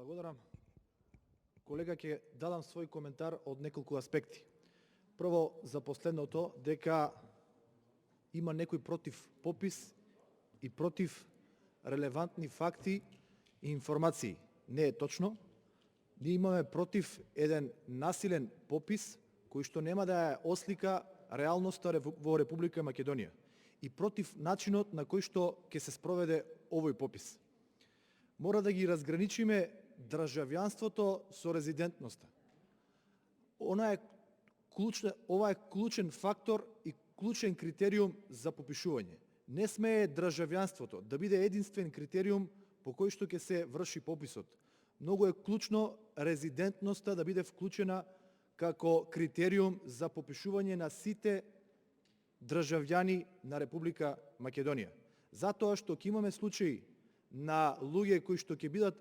Благодарам. Колега, ќе дадам свој коментар од неколку аспекти. Прво, за последното, дека има некој против попис и против релевантни факти и информации. Не е точно. Ние имаме против еден насилен попис, кој што нема да ја ослика реалноста во Република Македонија и против начинот на кој што ќе се спроведе овој попис. Мора да ги разграничиме државјанството со резидентноста. Ова е клучен фактор и клучен критериум за попишување. Не смее државјанството да биде единствен критериум по кој што ќе се врши пописот. Многу е клучно резидентноста да биде вклучена како критериум за попишување на сите државјани на Република Македонија. Затоа што ќе имаме случаи на луѓе кои што ќе бидат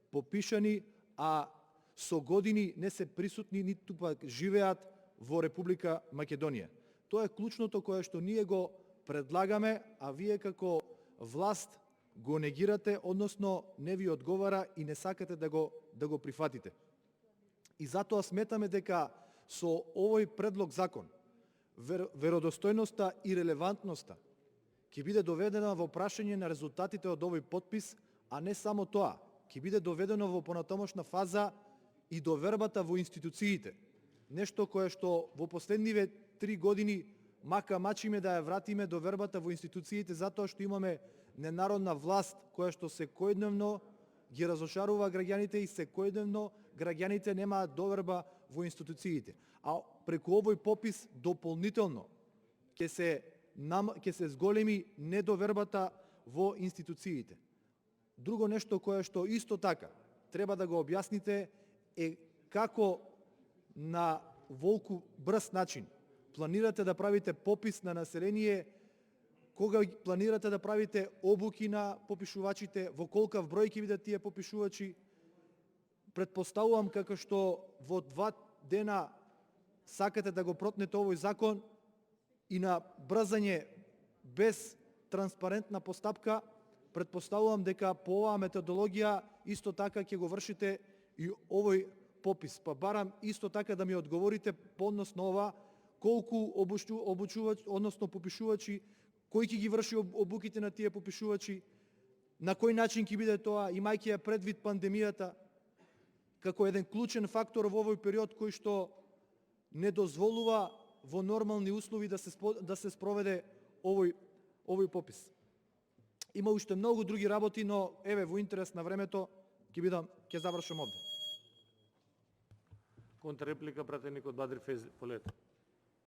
попишани, а со години не се присутни, ниту пак живеат во Република Македонија. Тоа е клучното кое што ние го предлагаме, а вие како власт го негирате, односно не ви одговара и не сакате да го прифатите. И затоа сметаме дека со овој предлог закон веродостојноста и релевантноста ќе биде доведена во прашање на резултатите од овој подпис, а не само тоа, ќе биде доведено во понатамошна фаза и довербата во институциите. Нешто кое што во последниве 3 години мака мачиме да ја вратиме довербата во институциите, затоа што имаме ненародна власт која што секојдневно ги разошарува граѓаните и секојдневно граѓаните немаат доверба во институциите. А преку овој попис дополнително ќе се зголеми недовербата во институциите. Друго нешто кое што исто така треба да го објасните е како на волку брз начин планирате да правите попис на население, кога планирате да правите обуки на попишувачите, во колкав број ќе бидат тие попишувачи. Претпоставувам како што во 2 дена сакате да го протнете овој закон и на брзање без транспарентна постапка, претпоставувам дека по оваа методологија исто така ќе го вршите и овој попис. Па барам исто така да ми одговорите по однос на ова, колку обучувачи, односно попишувачи, кој ќе ги врши обуките на тие попишувачи, на кој начин ќе биде тоа, имајќи ја предвид пандемијата, како еден клучен фактор во овој период кој што не дозволува во нормални услови да се спроведе овој попис. Има уште многу други работи, но еве во интерес на времето ќе завршам овде. Контрреплика пратеник од Бадри Полето.